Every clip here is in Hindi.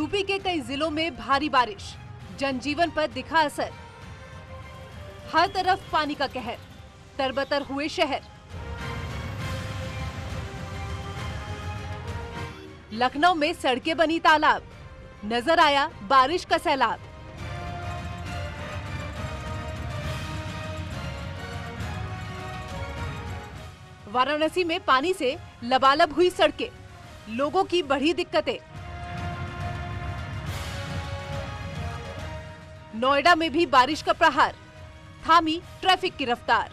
यूपी के कई जिलों में भारी बारिश, जनजीवन पर दिखा असर। हर तरफ पानी का कहर, तरबतर हुए शहर। लखनऊ में सड़कें बनी तालाब, नजर आया बारिश का सैलाब। वाराणसी में पानी से लबालब हुई सड़कें, लोगों की बढ़ी दिक्कतें। नोएडा में भी बारिश का प्रहार, थामी ट्रैफिक की रफ्तार।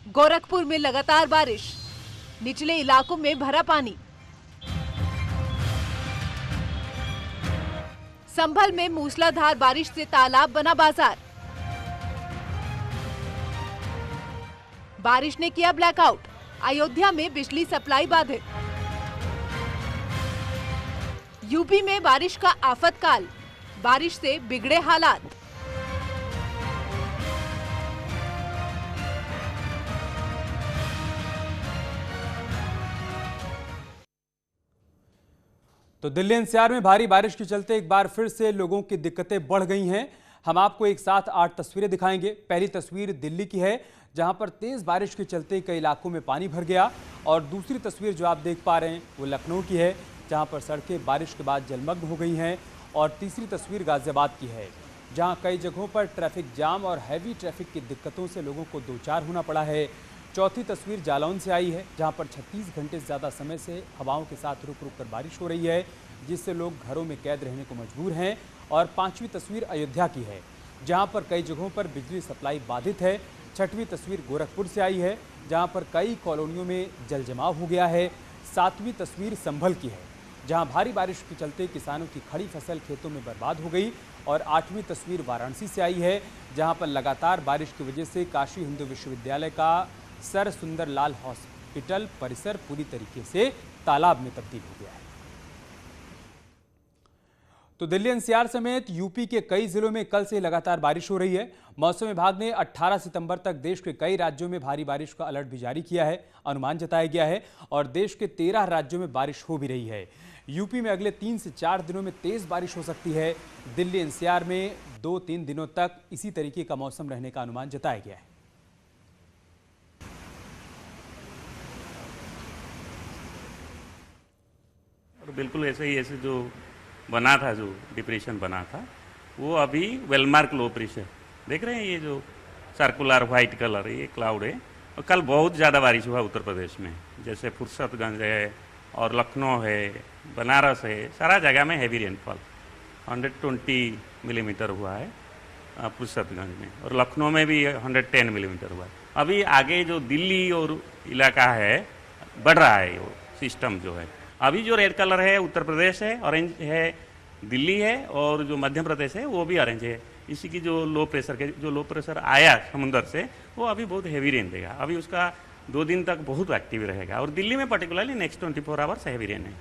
गोरखपुर में लगातार बारिश, निचले इलाकों में भरा पानी। संभल में मूसलाधार बारिश से तालाब बना बाजार। बारिश ने किया ब्लैकआउट, अयोध्या में बिजली सप्लाई बाधित। यूपी में बारिश का आफत काल, बारिश से बिगड़े हालात। तो दिल्ली एनसीआर में भारी बारिश के चलते एक बार फिर से लोगों की दिक्कतें बढ़ गई हैं। हम आपको एक साथ 8 तस्वीरें दिखाएंगे। पहली तस्वीर दिल्ली की है, जहां पर तेज बारिश के चलते कई इलाकों में पानी भर गया। और दूसरी तस्वीर जो आप देख पा रहे हैं वो लखनऊ की है, जहां पर सड़कें बारिश के बाद जलमग्न हो गई हैं। और तीसरी तस्वीर गाजियाबाद की है, जहां कई जगहों पर ट्रैफिक जाम और हैवी ट्रैफिक की दिक्कतों से लोगों को दो चार होना पड़ा है। चौथी तस्वीर जालौन से आई है, जहां पर 36 घंटे से ज़्यादा समय से हवाओं के साथ रुक रुक कर बारिश हो रही है, जिससे लोग घरों में कैद रहने को मजबूर हैं। और पांचवी तस्वीर अयोध्या की है, जहां पर कई जगहों पर बिजली सप्लाई बाधित है। छठवीं तस्वीर गोरखपुर से आई है, जहां पर कई कॉलोनियों में जल जमाव हो गया है। सातवीं तस्वीर संभल की है, जहां भारी बारिश के चलते किसानों की खड़ी फसल खेतों में बर्बाद हो गई। और आठवीं तस्वीर वाराणसी से आई है, जहां पर लगातार बारिश की वजह से काशी हिंदू विश्वविद्यालय का सर सुंदर लाल हॉस्पिटल परिसर पूरी तरीके से तालाब में तब्दील हो गया है। तो दिल्ली एनसीआर समेत यूपी के कई जिलों में कल से लगातार बारिश हो रही है। मौसम विभाग ने 18 सितंबर तक देश के कई राज्यों में भारी बारिश का अलर्ट भी जारी किया है, अनुमान जताया गया है। और देश के 13 राज्यों में बारिश हो भी रही है। यूपी में अगले 3 से 4 दिनों में तेज बारिश हो सकती है। दिल्ली एनसीआर में 2-3 दिनों तक इसी तरीके का मौसम रहने का अनुमान जताया गया है। और बिल्कुल ऐसे ही, ऐसे जो बना था, जो डिप्रेशन बना था, वो अभी वेलमार्क लो प्रेशर देख रहे हैं। ये जो सर्कुलर वाइट कलर, ये क्लाउड है। और कल बहुत ज़्यादा बारिश हुआ उत्तर प्रदेश में, जैसे फुर्सतगंज है और लखनऊ है, बनारस है, सारा जगह में हैवी रेनफॉल 120 मिलीमीटर हुआ है फुर्सतगंज में। और लखनऊ में भी 110 मिलीमीटर हुआ है। अभी आगे जो दिल्ली और इलाका है बढ़ रहा है, वो सिस्टम जो है। अभी जो रेड कलर है उत्तर प्रदेश है, ऑरेंज है दिल्ली है, और जो मध्य प्रदेश है वो भी ऑरेंज है। इसी की जो लो प्रेशर आया समुंदर से, वो अभी बहुत हैवी रेन देगा। अभी उसका 2 दिन तक बहुत एक्टिव रहेगा। और दिल्ली में particularly next 24 hours heavy rain है।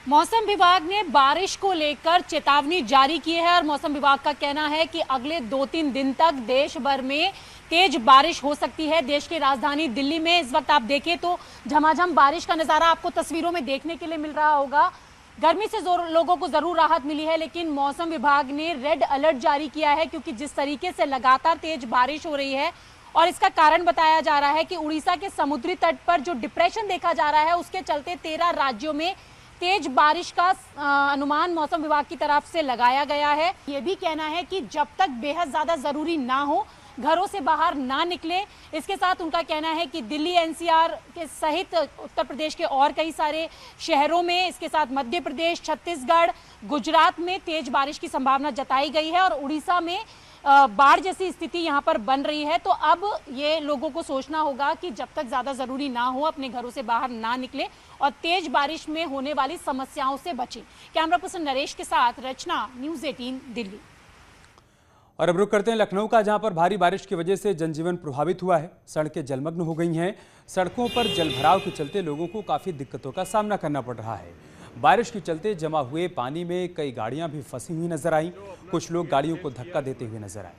मौसम विभाग ने बारिश को लेकर चेतावनी जारी की है। और मौसम विभाग का कहना है कि अगले 2-3 दिन तक देश भर में तेज बारिश हो सकती है। देश की राजधानी दिल्ली में इस वक्त आप देखें तो झमाझम बारिश का नजारा आपको तस्वीरों में देखने के लिए मिल रहा होगा। गर्मी से लोगों को जरूर राहत मिली है, लेकिन मौसम विभाग ने रेड अलर्ट जारी किया है, क्योंकि जिस तरीके से लगातार तेज बारिश हो रही है और इसका कारण बताया जा रहा है कि उड़ीसा के समुद्री तट पर जो डिप्रेशन देखा जा रहा है, उसके चलते 13 राज्यों में तेज बारिश का अनुमान मौसम विभाग की तरफ से लगाया गया है। ये भी कहना है कि जब तक बेहद ज्यादा जरूरी ना हो, घरों से बाहर ना निकले। इसके साथ उनका कहना है कि दिल्ली एनसीआर के सहित उत्तर प्रदेश के और कई सारे शहरों में, इसके साथ मध्य प्रदेश, छत्तीसगढ़, गुजरात में तेज बारिश की संभावना जताई गई है। और उड़ीसा में बाढ़ जैसी स्थिति यहाँ पर बन रही है। तो अब ये लोगों को सोचना होगा कि जब तक ज्यादा जरूरी ना हो, अपने घरों से बाहर ना निकले और तेज बारिश में होने वाली समस्याओं से बचें। कैमरा पर्सन नरेश के साथ रचना, न्यूज़ 18 दिल्ली। और अब रुक करते हैं लखनऊ का, जहां पर भारी बारिश की वजह से जनजीवन प्रभावित हुआ है। सड़कें जलमग्न हो गई हैं। सड़कों पर जलभराव के चलते लोगों को काफ़ी दिक्कतों का सामना करना पड़ रहा है। बारिश के चलते जमा हुए पानी में कई गाड़ियां भी फंसी हुई नजर आई। कुछ लोग गाड़ियों को धक्का देते हुए नजर आए।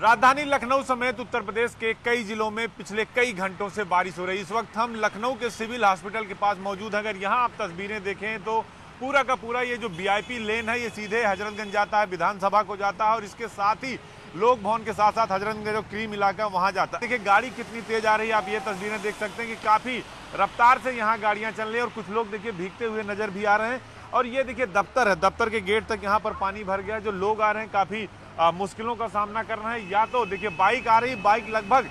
राजधानी लखनऊ समेत उत्तर प्रदेश के कई जिलों में पिछले कई घंटों से बारिश हो रही है। इस वक्त हम लखनऊ के सिविल हॉस्पिटल के पास मौजूद हैं। अगर यहाँ आप तस्वीरें देखें तो पूरा का पूरा ये जो वीआईपी लेन है ये सीधे हजरतगंज जाता है, विधानसभा को जाता है और इसके साथ ही लोक भवन के साथ साथ हजरतगंज जो क्रीम इलाका वहाँ जाता है। देखिए गाड़ी कितनी तेज आ रही है, आप ये तस्वीरें देख सकते हैं कि काफ़ी रफ्तार से यहाँ गाड़ियाँ चल रही हैं और कुछ लोग देखिए भीगते हुए नजर भी आ रहे हैं। और ये देखिए दफ्तर है, दफ्तर के गेट तक यहाँ पर पानी भर गया। जो लोग आ रहे हैं काफ़ी मुश्किलों का सामना कर रहे हैं। या तो देखिए बाइक आ रही, बाइक लगभग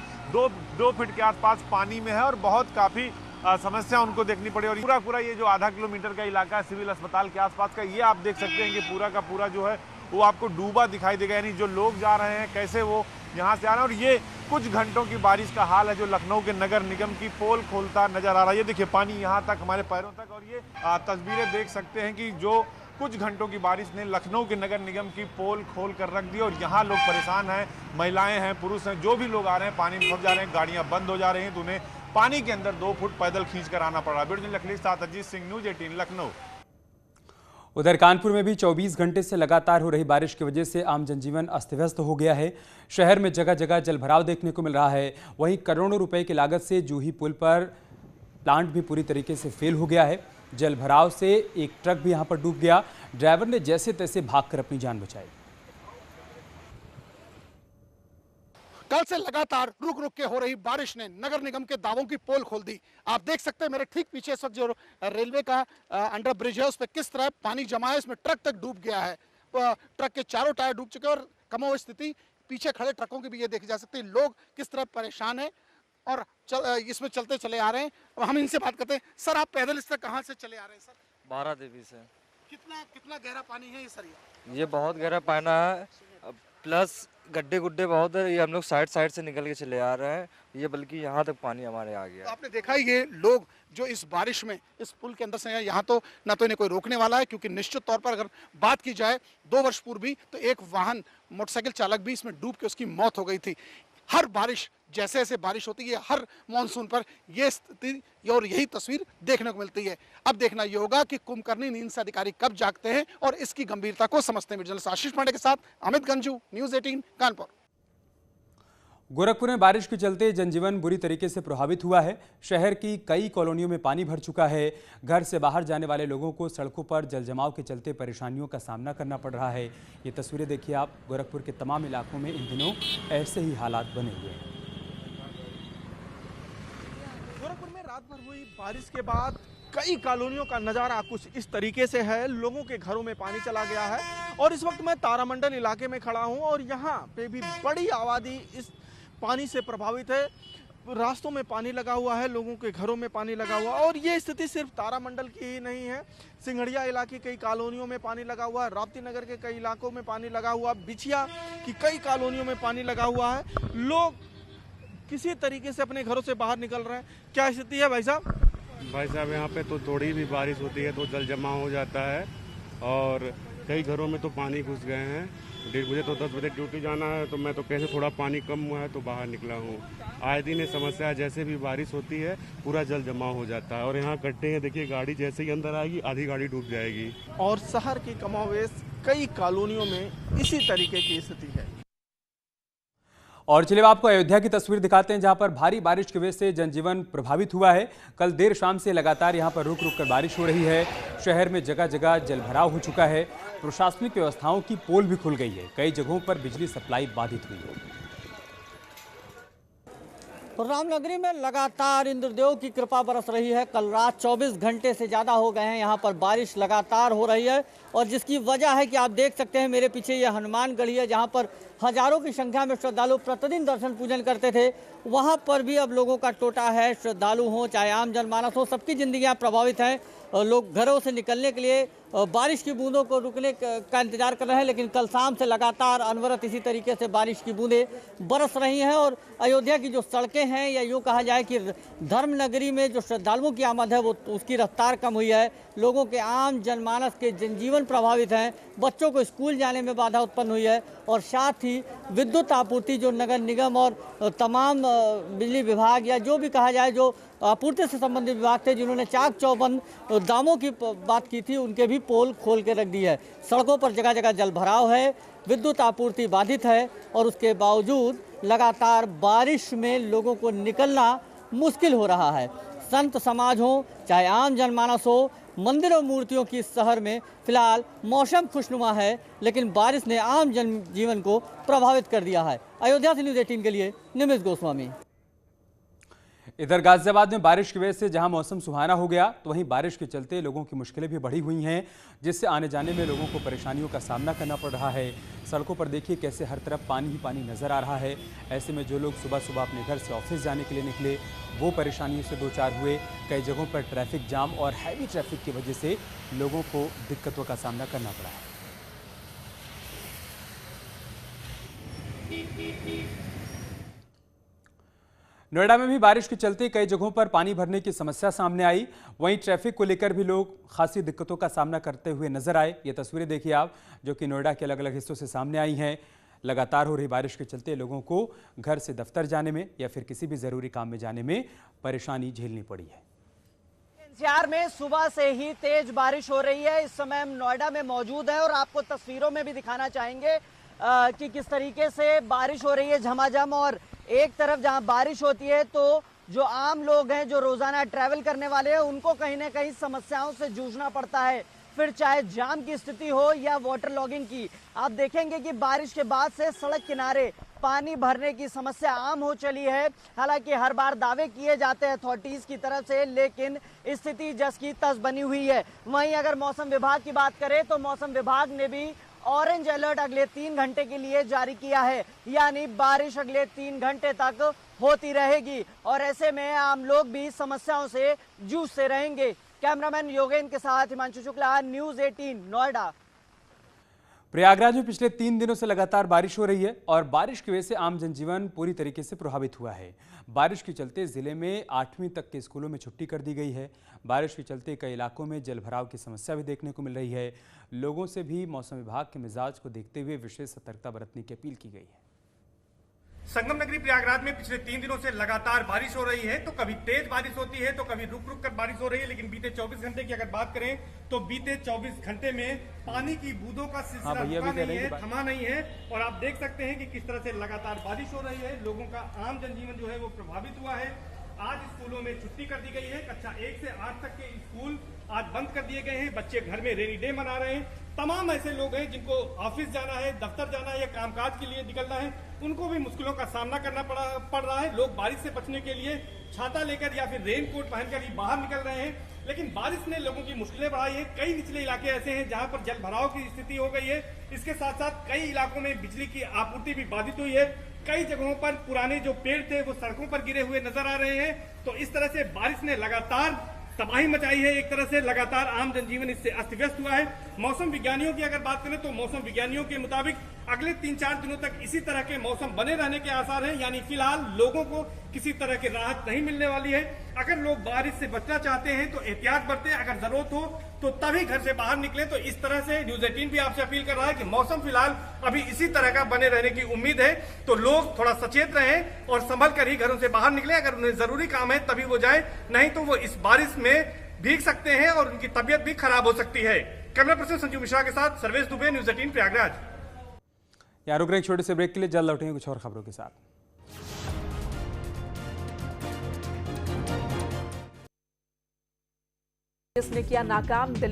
दो फीट के आसपास पानी में है और बहुत काफ़ी समस्या उनको देखनी पड़ी। और पूरा ये जो आधा किलोमीटर का इलाका है सिविल अस्पताल के आसपास का, ये आप देख सकते हैं कि पूरा का पूरा जो है वो आपको डूबा दिखाई देगा। यानी जो लोग जा रहे हैं कैसे वो यहाँ से आ रहे हैं। और ये कुछ घंटों की बारिश का हाल है जो लखनऊ के नगर निगम की पोल खोलता नजर आ रहा है। ये देखिए पानी यहाँ तक हमारे पैरों तक। और ये तस्वीरें देख सकते हैं कि जो कुछ घंटों की बारिश ने लखनऊ के नगर निगम की पोल खोल कर रख दी और यहाँ लोग परेशान हैं, महिलाएं हैं, पुरुष हैं, जो भी लोग आ रहे हैं पानी में फंस जा रहे हैं, गाड़ियाँ बंद हो जा रही हैं तो उन्हें पानी के अंदर 2 फुट पैदल खींच कर आना पड़ रहा है। ब्यूरो चीफ लखनऊ साथ अजीत सिंह, न्यूज 18 लखनऊ। उधर कानपुर में भी 24 घंटे से लगातार हो रही बारिश की वजह से आम जनजीवन अस्त व्यस्त हो गया है। शहर में जगह जगह जलभराव देखने को मिल रहा है। वहीं करोड़ों रुपए की लागत से जूही पुल पर प्लांट भी पूरी तरीके से फेल हो गया है। जलभराव से एक ट्रक भी यहां पर डूब गया। ड्राइवर ने जैसे तैसे भागकर अपनी जान बचाई। कल से लगातार रुक रुक के हो रही बारिश ने नगर निगम के दावों की पोल खोल दी। आप देख सकते हैं मेरे ठीक पीछे इस वक्त जो रेलवे का अंडर ब्रिज है उस पर किस तरह पानी जमा है, इसमें ट्रक तक डूब गया है। ट्रक के चारों टायर डूब चुके हैं और कमोबेश स्थिति पीछे खड़े ट्रकों की भी ये देखी जा सकती है। लोग किस तरह परेशान है और इसमें चलते चले आ रहे हैं। अब हम इनसे बात करते हैं। सर आप पैदल इस तरह कहाँ से चले आ रहे हैं? सर बारा देवी से। कितना गहरा पानी है ये सर? ये बहुत गहरा पानी है, प्लस गड्ढे गुड्ढे बहुत है। ये हम लोग साइड से निकल के चले आ रहे हैं, ये बल्कि यहाँ तक पानी हमारे आ गया। आपने देखा ये लोग जो इस बारिश में इस पुल के अंदर से हैं, यहाँ तो ना तो इन्हें कोई रोकने वाला है, क्योंकि निश्चित तौर पर अगर बात की जाए 2 वर्ष पूर्व भी तो एक वाहन मोटरसाइकिल चालक भी इसमें डूब के उसकी मौत हो गई थी। हर बारिश जैसे जैसे बारिश होती है हर मानसून पर यह स्थिति और यही तस्वीर देखने को मिलती है। अब देखना यह होगा कि कुंभकर्णी नींद से अधिकारी कब जागते हैं और इसकी गंभीरता को समझते हैं। जर्नलिस्ट आशीष पांडे के साथ अमित गंजू, न्यूज 18 कानपुर। गोरखपुर में बारिश के चलते जनजीवन बुरी तरीके से प्रभावित हुआ है। शहर की कई कॉलोनियों में पानी भर चुका है। घर से बाहर जाने वाले लोगों को सड़कों पर जलजमाव के चलते परेशानियों का सामना करना पड़ रहा है। ये तस्वीरें देखिए आप, गोरखपुर के तमाम इलाकों में इन दिनों ऐसे ही हालात बने हुए हैं। गोरखपुर में रात भर हुई बारिश के बाद कई कॉलोनियों का नज़ारा कुछ इस तरीके से है। लोगों के घरों में पानी चला गया है और इस वक्त मैं तारामंडल इलाके में खड़ा हूं और यहाँ पे भी बड़ी आबादी इस पानी से प्रभावित है। रास्तों में पानी लगा हुआ है, लोगों के घरों में पानी लगा हुआ और ये स्थिति सिर्फ तारामंडल की ही नहीं है। सिंघड़िया इलाके कई कॉलोनियों में पानी लगा हुआ है, राप्ती नगर के कई इलाकों में पानी लगा हुआ, बिछिया की कई कॉलोनियों में पानी लगा हुआ है। लोग किसी तरीके से अपने घरों से बाहर निकल रहे हैं। क्या स्थिति है भाई साहब? भाई साहब यहाँ पे तो थोड़ी भी बारिश होती है तो जल जमा हो जाता है और कई घरों में तो पानी घुस गए हैं। मुझे तो 10 बजे ड्यूटी जाना है तो मैं तो कैसे थोड़ा पानी कम हुआ है तो बाहर निकला हूँ। आए दिन ये समस्या है, जैसे भी बारिश होती है पूरा जल जमा हो जाता है और यहाँ गड्ढे हैं। देखिए गाड़ी जैसे ही अंदर आएगी आधी गाड़ी डूब जाएगी। और शहर की कमोबेश कई कॉलोनियों में इसी तरीके की स्थिति है। और चलिए आपको अयोध्या की तस्वीर दिखाते हैं जहां पर भारी बारिश की वजह से जनजीवन प्रभावित हुआ है। कल देर शाम से लगातार यहां पर रुक रुक कर बारिश हो रही है। शहर में जगह जगह जलभराव हो चुका है। प्रशासनिक व्यवस्थाओं की पोल भी खुल गई है। कई जगहों पर बिजली सप्लाई बाधित हुई है। तो रामनगरी में लगातार इंद्रदेव की कृपा बरस रही है। कल रात 24 घंटे से ज़्यादा हो गए हैं यहाँ पर बारिश लगातार हो रही है और जिसकी वजह है कि आप देख सकते हैं मेरे पीछे ये हनुमानगढ़ी है जहाँ पर हजारों की संख्या में श्रद्धालु प्रतिदिन दर्शन पूजन करते थे। वहाँ पर भी अब लोगों का टोटा है। श्रद्धालु हों चाहे आम जनमानस हो, सबकी जिंदगियाँ प्रभावित हैं। लोग घरों से निकलने के लिए बारिश की बूंदों को रुकने का इंतजार कर रहे हैं, लेकिन कल शाम से लगातार अनवरत इसी तरीके से बारिश की बूंदें बरस रही हैं। और अयोध्या की जो सड़कें हैं या यूँ कहा जाए कि धर्म नगरी में जो श्रद्धालुओं की आमद है वो उसकी रफ्तार कम हुई है। लोगों के आम जनमानस के जनजीवन प्रभावित हैं। बच्चों को स्कूल जाने में बाधा उत्पन्न हुई है और साथ ही विद्युत आपूर्ति जो नगर निगम और तमाम बिजली विभाग या जो भी कहा जाए जो आपूर्ति से संबंधित विभाग थे जिन्होंने चाक चौबंद दामों की बात की थी, उनके भी पोल खोल के रख दी है। सड़कों पर जगह जगह जलभराव है। विद्युत आपूर्ति बाधित है और उसके बावजूद लगातार बारिश में लोगों को निकलना मुश्किल हो रहा है। संत समाज हो चाहे आम जनमानस हो, मंदिरों मूर्तियों की इस शहर में फिलहाल मौसम खुशनुमा है, लेकिन बारिश ने आम जनजीवन को प्रभावित कर दिया है। अयोध्या से न्यूज़ 18 के लिए निमिष गोस्वामी। इधर गाजियाबाद में बारिश की वजह से जहां मौसम सुहाना हो गया, तो वहीं बारिश के चलते लोगों की मुश्किलें भी बढ़ी हुई हैं, जिससे आने जाने में लोगों को परेशानियों का सामना करना पड़ रहा है। सड़कों पर देखिए कैसे हर तरफ पानी ही पानी नजर आ रहा है। ऐसे में जो लोग सुबह सुबह अपने घर से ऑफिस जाने के लिए निकले, वो परेशानियों से दो चार हुए। कई जगहों पर ट्रैफिक जाम और हैवी ट्रैफिक की वजह से लोगों को दिक्कतों का सामना करना पड़ा है। नोएडा में भी बारिश के चलते कई जगहों पर पानी भरने की समस्या सामने आई। वहीं ट्रैफिक को लेकर भी लोग खासी दिक्कतों का सामना करते हुए नजर आए। ये तस्वीरें देखिए आप, जो कि नोएडा के अलग अलग हिस्सों से सामने आई हैं। लगातार हो रही बारिश के चलते लोगों को घर से दफ्तर जाने में या फिर किसी भी जरूरी काम में जाने में परेशानी झेलनी पड़ी है। एनसीआर में सुबह से ही तेज बारिश हो रही है। इस समय हम नोएडा में मौजूद हैं और आपको तस्वीरों में भी दिखाना चाहेंगे कि किस तरीके से बारिश हो रही है झमाझम। और एक तरफ जहां बारिश होती है तो जो आम लोग हैं, जो रोजाना ट्रैवल करने वाले हैं, उनको कहीं ना कहीं समस्याओं से जूझना पड़ता है, फिर चाहे जाम की स्थिति हो या वाटर लॉगिंग की। आप देखेंगे कि बारिश के बाद से सड़क किनारे पानी भरने की समस्या आम हो चली है। हालांकि हर बार दावे किए जाते हैं अथॉरिटीज की तरफ से, लेकिन स्थिति जस की तस बनी हुई है। वहीं अगर मौसम विभाग की बात करें तो मौसम विभाग ने भी ऑरेंज अलर्ट अगले 3 घंटे के लिए जारी किया है, यानी बारिश अगले 3 घंटे तक होती रहेगी और ऐसे में आम लोग भी समस्याओं से जूझते रहेंगे। कैमरामैन योगेंद्र के साथ हिमांशु शुक्ला, न्यूज़ 18 नोएडा। प्रयागराज में पिछले 3 दिनों से लगातार बारिश हो रही है और बारिश की वजह से आम जनजीवन पूरी तरीके से प्रभावित हुआ है। बारिश के चलते जिले में 8वीं तक के स्कूलों में छुट्टी कर दी गई है। बारिश के चलते कई इलाकों में जलभराव की समस्या भी देखने को मिल रही है। लोगों से भी मौसम विभाग के मिजाज को देखते हुए विशेष सतर्कता बरतने की अपील की गई है। संगम नगरी प्रयागराज में पिछले 3 दिनों से लगातार बारिश हो रही है। तो कभी तेज बारिश होती है तो कभी रुक रुक कर बारिश हो रही है, लेकिन बीते 24 घंटे की अगर बात करें तो बीते 24 घंटे में पानी की बूंदों का सिलसिला रुका नहीं है, थमा नहीं है। और आप देख सकते हैं कि किस तरह से लगातार बारिश हो रही है। लोगों का आम जनजीवन जो है वो प्रभावित हुआ है। आज स्कूलों में छुट्टी कर दी गई है। कक्षा 1 से 8 तक के स्कूल आज बंद कर दिए गए हैं। बच्चे घर में रेनी डे मना रहे हैं। तमाम ऐसे लोग हैं जिनको ऑफिस जाना है, दफ्तर जाना है या कामकाज के लिए निकलना है, उनको भी मुश्किलों का सामना करना पड़ रहा है। लोग बारिश से बचने के लिए छाता लेकर या फिर रेनकोट पहनकर ही बाहर निकल रहे हैं, लेकिन बारिश ने लोगों की मुश्किलें बढ़ाई है। कई निचले इलाके ऐसे हैं जहां पर जल भराव की स्थिति हो गई है। इसके साथ साथ कई इलाकों में बिजली की आपूर्ति भी बाधित हुई है। कई जगहों पर पुराने जो पेड़ थे वो सड़कों पर गिरे हुए नजर आ रहे हैं। तो इस तरह से बारिश ने लगातार तबाही मचाई है। एक तरह से लगातार आम जनजीवन इससे अस्त व्यस्त हुआ है। मौसम विज्ञानियों की अगर बात करें तो मौसम विज्ञानियों के मुताबिक अगले 3-4 दिनों तक इसी तरह के मौसम बने रहने के आसार हैं, यानी फिलहाल लोगों को किसी तरह की राहत नहीं मिलने वाली है। अगर लोग बारिश से बचना चाहते हैं तो एहतियात बरतें, अगर जरूरत हो तो तभी घर से बाहर निकले। तो इस तरह से न्यूज़ 18 भी आपसे अपील कर रहा है कि मौसम फिलहाल अभी इसी तरह का बने रहने की उम्मीद है। तो लोग थोड़ा सचेत रहें और संभल कर ही घरों से बाहर निकले। अगर उन्हें जरूरी काम है तभी वो जाए, नहीं तो वो इस बारिश में भीग सकते हैं और उनकी तबीयत भी खराब हो सकती है। कैमरा पर्सन संजीव मिश्रा के साथ सर्वेश दुबे, न्यूज़ 18 प्रयागराज। यार रुक रहे एक छोटे से ब्रेक के लिए, जल्द लौटेंगे कुछ और खबरों के साथ। इसने किया नाकाम दिल्ली